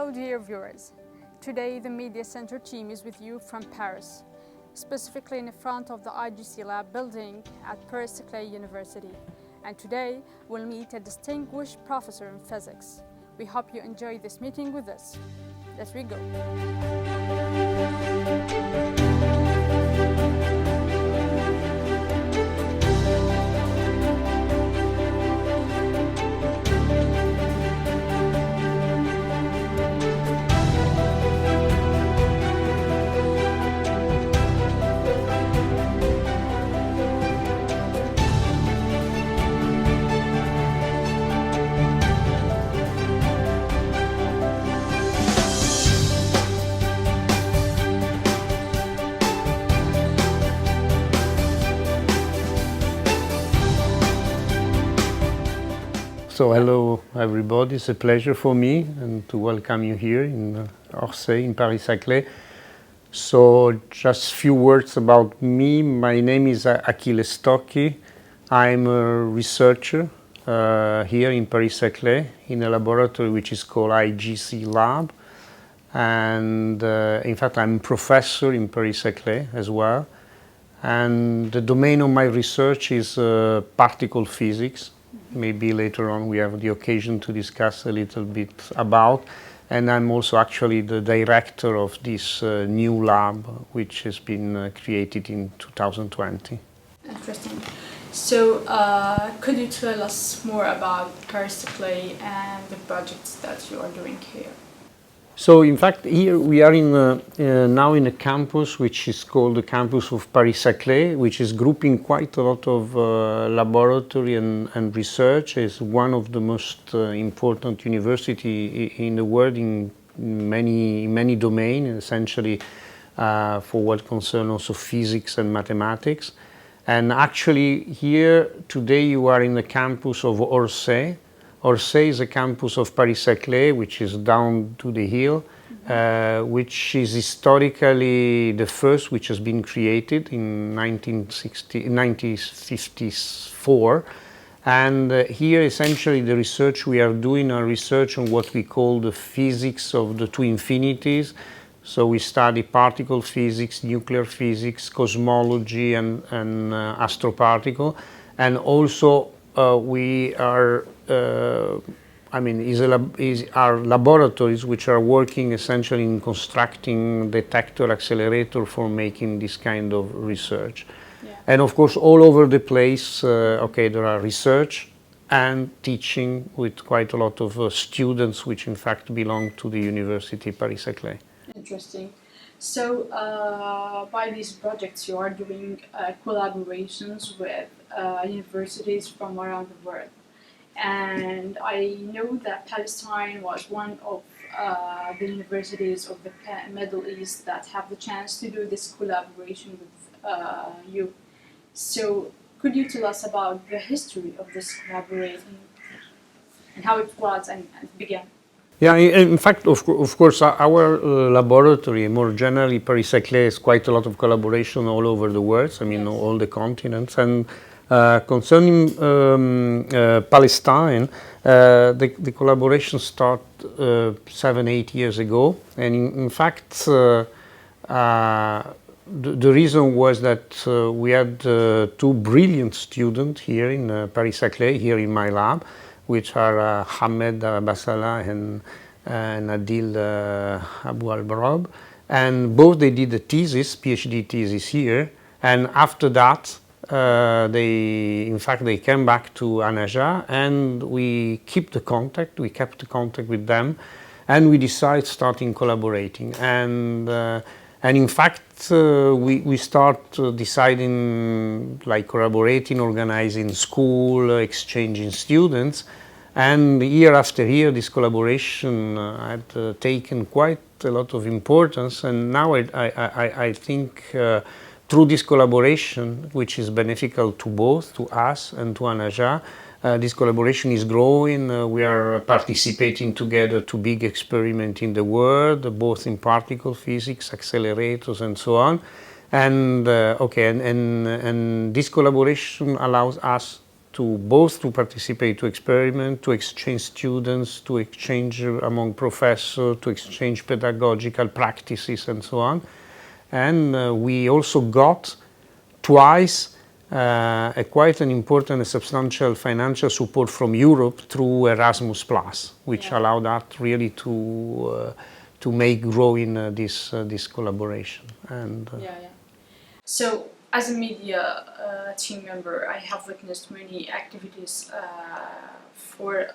Hello dear viewers. Today the Media Center team is with you from Paris, specifically in the front of the IGC Lab building at Paris-Saclay University. And today we'll meet a distinguished professor in physics. We hope you enjoy this meeting with us. Let's go. So hello everybody, it's a pleasure for me and to welcome you here in Orsay, in Paris-Saclay. So just a few words about me. My name is Akile Stokki. I'm a researcher here in Paris-Saclay in a laboratory which is called IGC Lab. And in fact I'm a professor in Paris-Saclay as well. And the domain of my research is particle physics. Maybe later on we have the occasion to discuss a little bit about. And I'm also actually the director of this new lab, which has been created in 2020. Interesting. So could you tell us more about Paris-Saclay and the projects that you are doing here? So in fact here we are now in a campus which is called the campus of Paris-Saclay, which is grouping quite a lot of laboratory and research. It's one of the most important university in the world in many domains, essentially for what concerns also physics and mathematics. And actually here today you are in the campus of Orsay. Orsay is a campus of Paris-Saclay, which is down to the hill, which is historically the first which has been created in 1954. And here essentially the research we are doing are research on what we call the physics of the two infinities. So we study particle physics, nuclear physics, cosmology and astroparticle. And also we are are laboratories which are working essentially in constructing detector accelerator for making this kind of research. Yeah. And of course all over the place, there are research and teaching with quite a lot of students which in fact belong to the University Paris-Saclay. Interesting. So by these projects you are doing collaborations with universities from around the world. And I know that Palestine was one of the universities of the Middle East that have the chance to do this collaboration with you. So could you tell us about the history of this collaboration and how it was and began? Yeah, in fact, of course, our laboratory, more generally Paris-Saclay, has quite a lot of collaboration all over the world, I mean, yes. All the continents. And concerning Palestine, the collaboration started 7-8 years ago. And in fact, the reason was that we had two brilliant students here in Paris-Saclay, here in my lab, which are Hamed Basala and Adil Abu Al-Barab. And both they did a thesis, PhD thesis here. And after that, they came back to An-Najah and we kept the contact with them and we decided starting collaborating. And in fact, we start deciding like collaborating, organizing school, exchanging students. And year after year, this collaboration had taken quite a lot of importance. And now I think through this collaboration, which is beneficial to both, to us and to An-Najah, this collaboration is growing. We are participating together to big experiments in the world, both in particle physics, accelerators, and so on. And and this collaboration allows us to both to participate, to experiment, to exchange students, to exchange among professors, to exchange pedagogical practices and so on. And we also got twice quite an important and substantial financial support from Europe through Erasmus+, which allowed us really to make growing this collaboration. And so, as a media team member, I have witnessed many activities for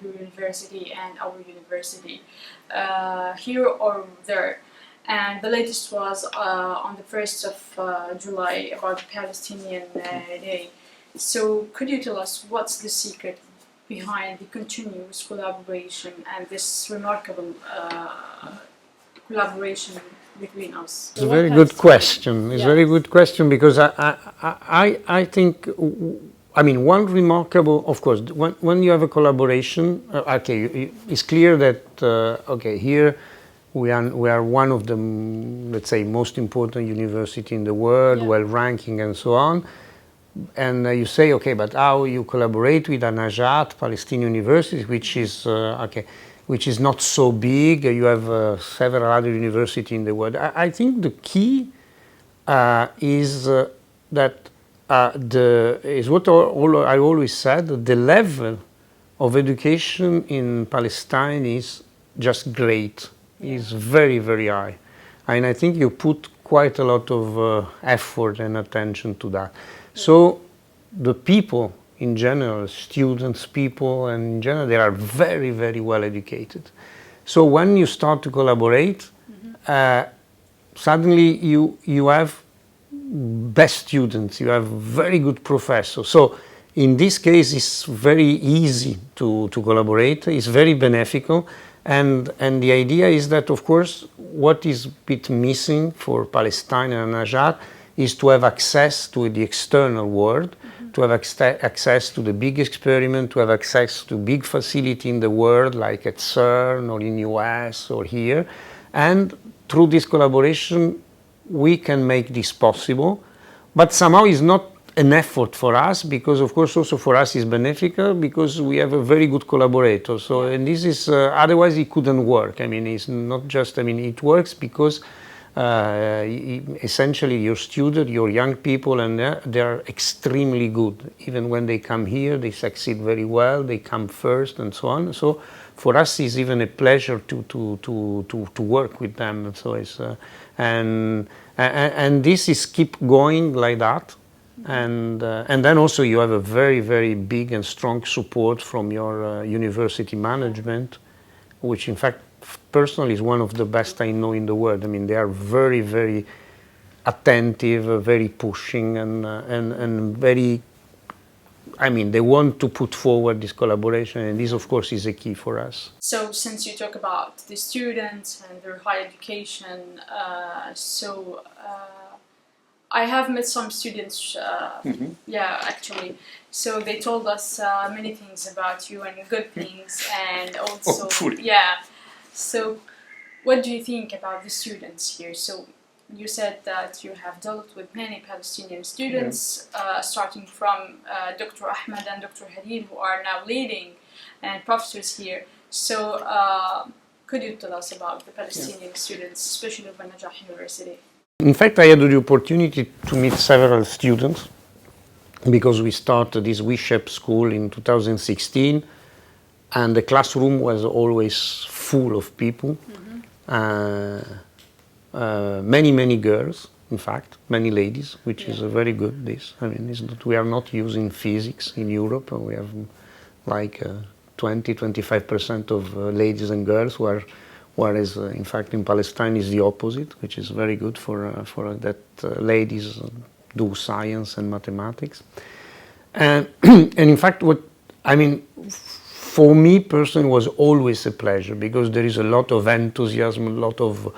your university and our university, here or there. And the latest was on the 1st of July about the Palestinian Day. So could you tell us what's the secret behind the continuous collaboration and this remarkable collaboration between us? It's a very good question. It's a very good question because I think, I mean, one remarkable, of course, when you have a collaboration, okay, it's clear that, okay, here we are one of the, let's say, most important university in the world, well ranking and so on. And you say, okay, but how you collaborate with An-Najah, Palestinian University, which is which is not so big. You have several other universities in the world. I think the key is that is what I always said. The level of education in Palestine is just great. Is very, very high, and I think you put quite a lot of effort and attention to that. So the people in general, students, people, and in general, they are very, very well educated. So when you start to collaborate, suddenly you have best students, you have very good professors. So in this case, it's very easy to collaborate. It's very beneficial. And the idea is that, of course, what is a bit missing for Palestine and An-Najah is to have access to the external world, to have access to the big experiment, to have access to big facility in the world, like at CERN or in US or here. And through this collaboration, we can make this possible. But somehow it's not an effort for us, because of course also for us is beneficial because we have a very good collaborator. So, and this is, otherwise it couldn't work. I mean, it's not just, I mean, it works because essentially your student, your young people, and they're extremely good. Even when they come here, they succeed very well, they come first and so on. So for us it's even a pleasure to work with them. And so it's, and this is keep going like that. And then also you have a very, very big and strong support from your university management, which in fact personally is one of the best I know in the world. I mean, they are very, very attentive, very pushing, and very, I mean, they want to put forward this collaboration, and this of course is a key for us. So since you talk about the students and their high education, I have met some students, actually. So they told us many things about you and good things, and also, So what do you think about the students here? So you said that you have dealt with many Palestinian students, starting from Dr. Ahmed and Dr. Halil, who are now leading and professors here. So could you tell us about the Palestinian students, especially of An-Najah University? In fact, I had the opportunity to meet several students because we started this WeShape school in 2016, and the classroom was always full of people. Many girls, in fact, many ladies, which is a very good this. I mean, it's not, we are not using physics in Europe. We have like 20-25% of ladies and girls who are, whereas in fact in Palestine is the opposite, which is very good for that ladies do science and mathematics. And in fact, what I mean, for me personally, was always a pleasure because there is a lot of enthusiasm, a lot of,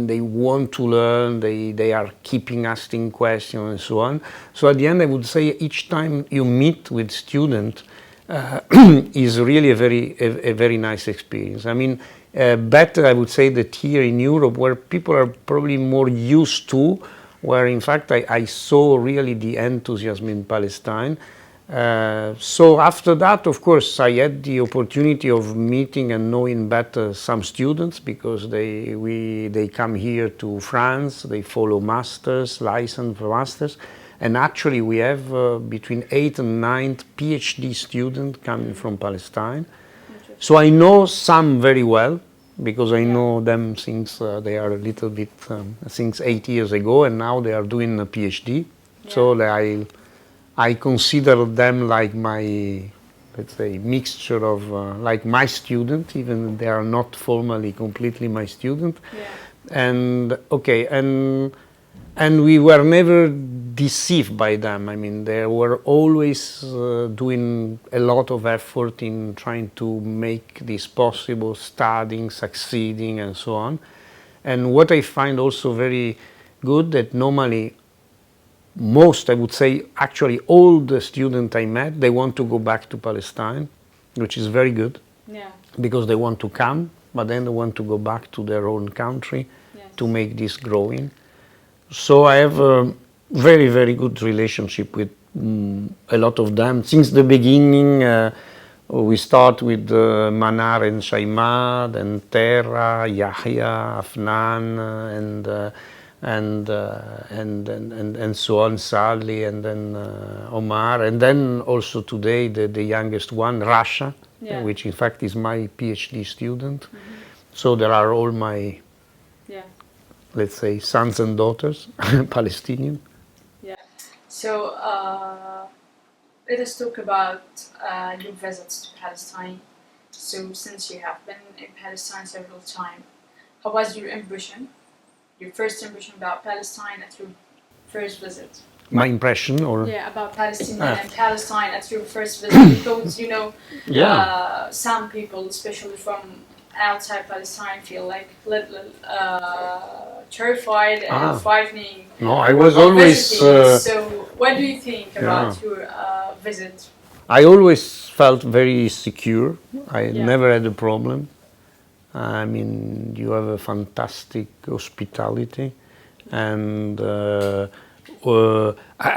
they want to learn, they are keeping asking questions and so on. So at the end, I would say each time you meet with students is really a very nice experience. I mean, better I would say that here in Europe, where people are probably more used to where in fact I saw really the enthusiasm in Palestine. So after that, of course, I had the opportunity of meeting and knowing better some students, because they come here to France, they follow masters, license for masters, and actually we have between 8 and 9 PhD students coming from Palestine. So I know some very well, because I know them since they are a little bit, since 8 years ago, and now they are doing a PhD. So I consider them like my, let's say, mixture of like my student, even they are not formally completely my student. And okay, and we were never deceived by them. I mean, they were always doing a lot of effort in trying to make this possible, studying, succeeding, and so on. And what I find also very good, that normally most, I would say, actually all the students I met, they want to go back to Palestine, which is very good, because they want to come, but then they want to go back to their own country to make this growing. So I have a very, very good relationship with a lot of them. Since the beginning, we start with Manar and Shaima, then Terra, Yahya, Afnan, and so on, Sally, and then Omar, and then also today the youngest one, Rasha, which in fact is my PhD student. So there are all my, let's say, sons and daughters, Palestinian. So let us talk about your visits to Palestine. So since you have been in Palestine several times, how was your impression? Your first impression about Palestine at your first visit? My impression, or about Palestine and Palestine at your first visit, because you know, some people, especially from outside Palestine, feel like little terrified and frightening. No, I was always. So, what do you think about your visit? I always felt very secure. I never had a problem. I mean, you have a fantastic hospitality, and I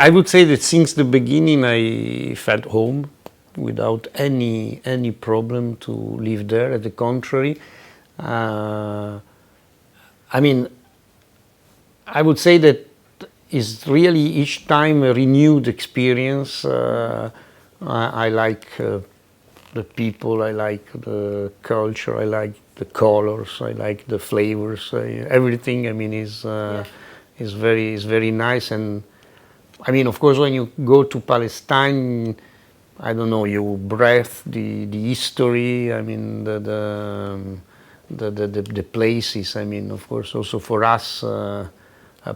would say that since the beginning I felt home without any problem to live there. At the contrary, I mean, I would say that is really each time a renewed experience. I like the people, I like the culture, I like the colors, I like the flavors, everything. I mean, is very nice. And I mean, of course, when you go to Palestine, I don't know, you breathe the history. I mean, the places. I mean, of course, also for us,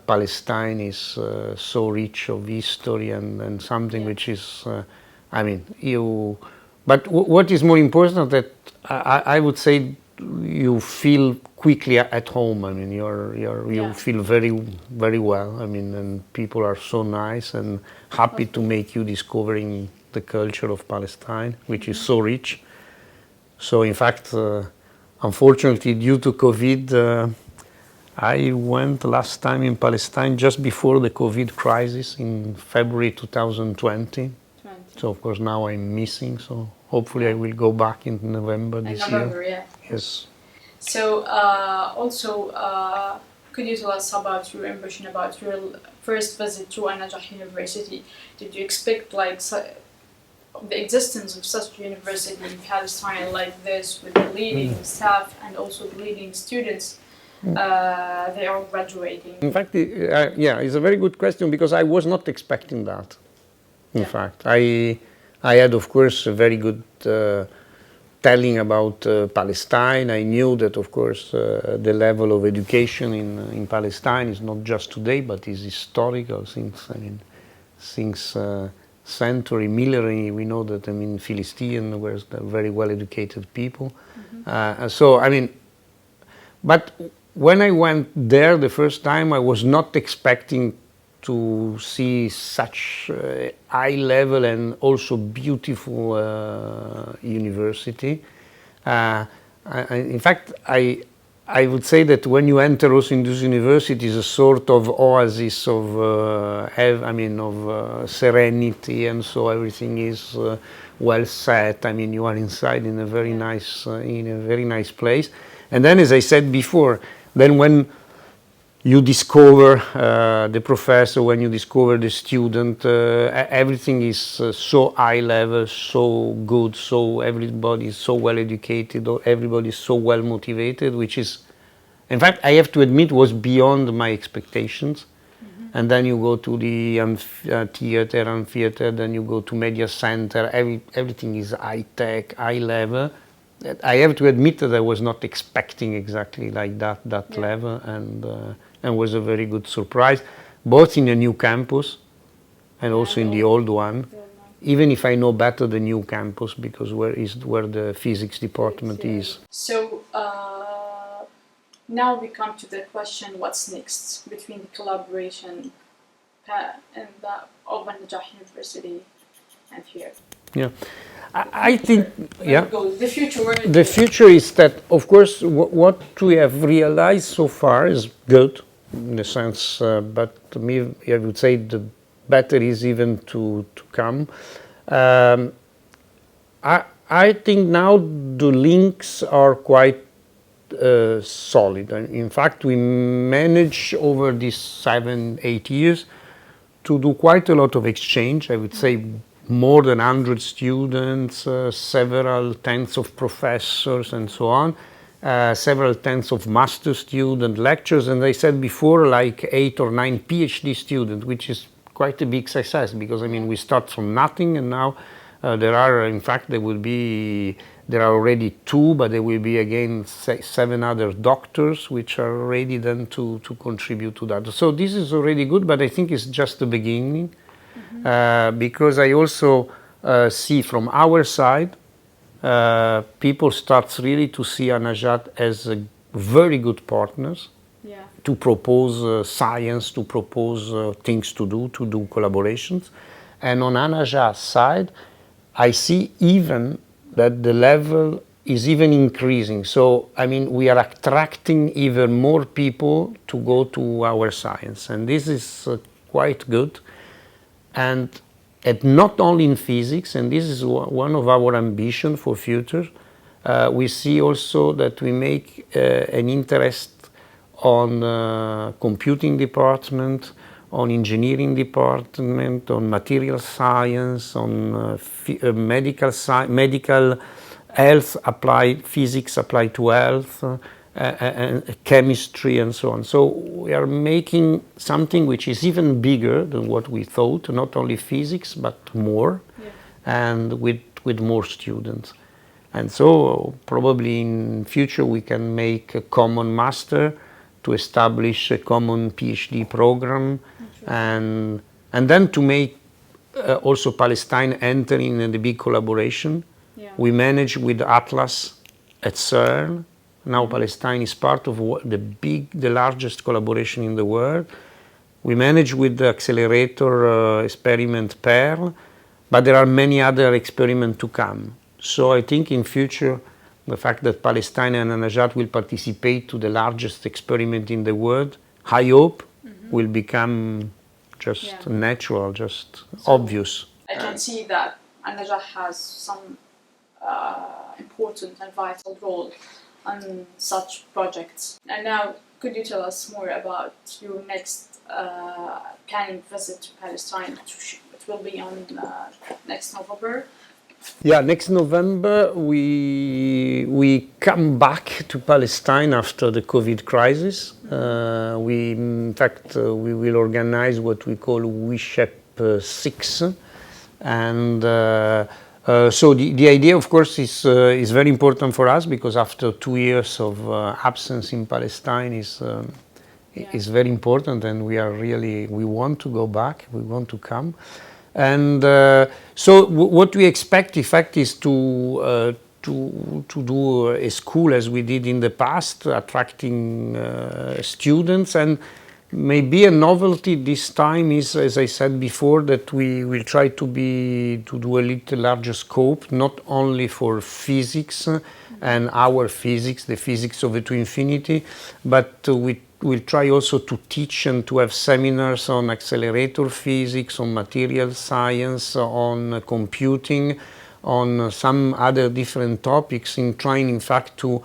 Palestine is so rich of history and something which is. I mean, you. But what is more important, that I would say you feel quickly at home. I mean, you feel very well. I mean, and people are so nice and happy to make you discovering the culture of Palestine, which is so rich. So, in fact, unfortunately, due to COVID, I went last time in Palestine just before the COVID crisis in February 2020. So, of course, now I'm missing. So, hopefully, I will go back in November this year. Yes. So, also, could you tell us about your impression about your first visit to An-Najah University? Did you expect like the existence of such a university in Palestine like this, with the leading staff and also the leading students? They are graduating. In fact, it's a very good question, because I was not expecting that. In fact, I had, of course, a very good telling about Palestine. I knew that, of course, the level of education in Palestine is not just today, but is historical since century, millenary. We know that, I mean, Philistines were very well-educated people. So, I mean, but when I went there the first time, I was not expecting to see such high level and also beautiful university. In fact, I I would say that when you enter also in these universities, a sort of oasis of, serenity, and so everything is well set. I mean, you are inside in a very nice place. And then, as I said before, then when you discover the professor, when you discover the student, everything is so high level, so good, so everybody is so well educated, or everybody is so well motivated, which is, in fact, I have to admit, was beyond my expectations. And then you go to the amphitheater, then you go to media center, everything is high tech, high level. I have to admit that I was not expecting exactly like that level, and was a very good surprise, both in the new campus and also in the old one. Even if I know better the new campus, because where the physics department is. So now we come to the question: what's next between the collaboration and of An-Najah University and here? Yeah, I think The future. The future is that, of course, what we have realized so far is good, in a sense, but to me, I would say the better is even to come. I think now the links are quite solid. In fact, we managed over these 7-8 years to do quite a lot of exchange. I would say more than 100 students, several tens of professors, and so on, several tens of master student lectures, and I said before, like 8 or 9 PhD students, which is quite a big success, because I mean we start from nothing, and now there are already 2, but there will be again 7 other doctors which are ready then to contribute to that. So this is already good, but I think it's just the beginning. Because I also see from our side, people start really to see An-Najah as a very good partners to propose science, to propose things to do collaborations. And on An-Najah's side, I see even that the level is even increasing. So, I mean, we are attracting even more people to go to our science, and this is quite good. And not only in physics, and this is one of our ambitions for future, we see also that we make an interest on computing department, on engineering department, on material science, on medical health applied, physics applied to health, and chemistry, and so on. So we are making something which is even bigger than what we thought, not only physics, but more, and with more students. And so probably in future we can make a common master to establish a common PhD program, and then to make also Palestine entering in the big collaboration. We manage with Atlas at CERN. Now Palestine is part of the largest collaboration in the world. We manage with the accelerator experiment PEARL, but there are many other experiments to come. So I think in future, the fact that Palestine and An-Najah will participate to the largest experiment in the world, I hope, will become just natural, just obvious. I can see that An-Najah has some important and vital role on such projects. And now, could you tell us more about your next planning visit to Palestine? It will be on next November. Yeah, next November we come back to Palestine after the COVID crisis. In fact, we will organize what we call WeShape 6, and so the idea, of course, is very important for us, because after 2 years of absence in Palestine is very important, and we want to go back, we want to come. And so what we expect, in fact, is to do a school as we did in the past, attracting students. And maybe a novelty this time is, as I said before, that we will try to do a little larger scope, not only for physics, and our physics, the physics of the two infinity, but we'll try also to teach and to have seminars on accelerator physics, on material science, on computing, on some other different topics, in trying in fact to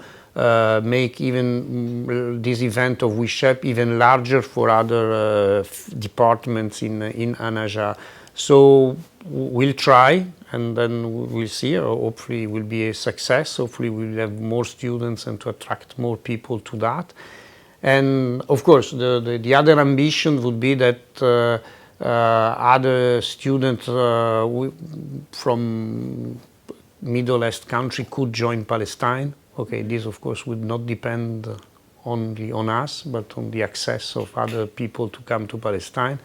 make even this event of WeShape even larger for other departments in An-Najah. So we'll try, and then we'll see. Hopefully it will be a success. Hopefully we'll have more students and to attract more people to that. And of course the other ambition would be that other students from Middle East country could join Palestine. Okay, this of course would not depend only on us, but on the access of other people to come to Palestine.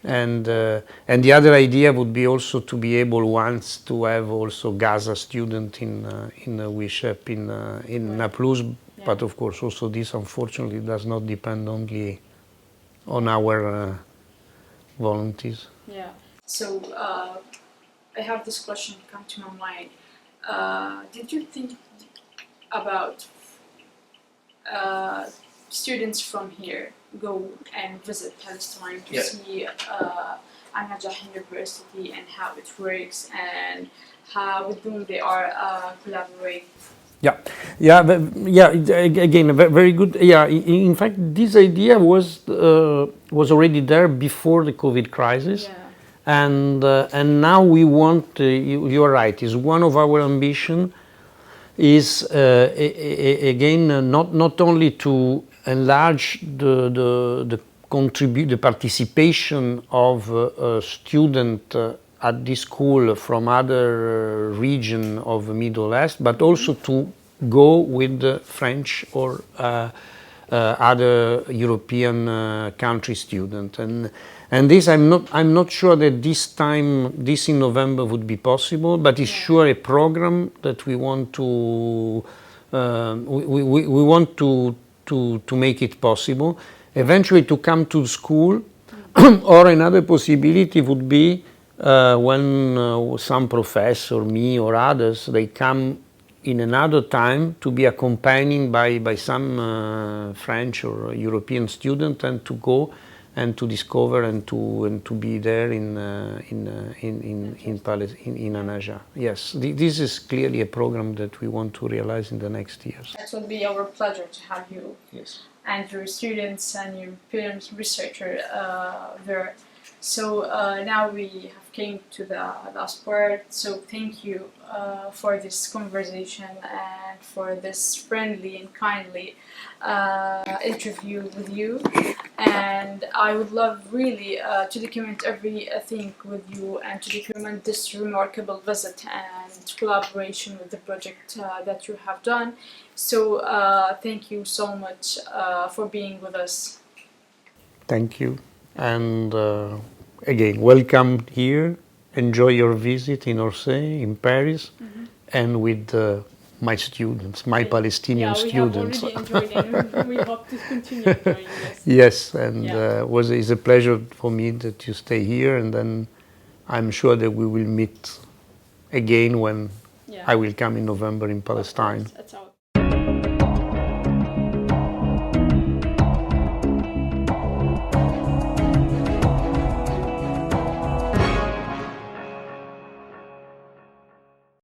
And the other idea would be also to be able once to have also Gaza student in WeShape in Naples, but of course also this unfortunately does not depend only on our volunteers. Yeah. So I have this question come to my mind. Did you think about students from here go and visit Palestine to see An-Najah University and how it works and how with whom they are collaborate? Again, very good. Yeah, in fact, this idea was already there before the COVID crisis, and now we want. You are right. Is one of our ambition is again not only to enlarge the participation of student at this school from other region of the Middle East, but also to go with the French or other European country student. And this I'm not sure that this in November would be possible, but it's sure a program that we want to we want to make it possible. Eventually to come to school, or another possibility would be when some professor, me or others, they come in another time to be accompanied by some French or European student, and to go and to discover and to be there in An-Najah. Yes, this is clearly a program that we want to realize in the next years. It will be our pleasure to have you. Yes. And your students and your films researcher there. So now we have came to the last part. So thank you for this conversation and for this friendly and kindly interview with you. And I would love really to document everything with you and to document this remarkable visit and collaboration with the project that you have done. So thank you so much for being with us. Thank you. And again, welcome here. Enjoy your visit in Orsay, in Paris, and with my students, my Palestinian students. We have already enjoyed and we hope to continue enjoying this. Yes, and it's a pleasure for me that you stay here, and then I'm sure that we will meet again when I will come in November in Palestine. That's our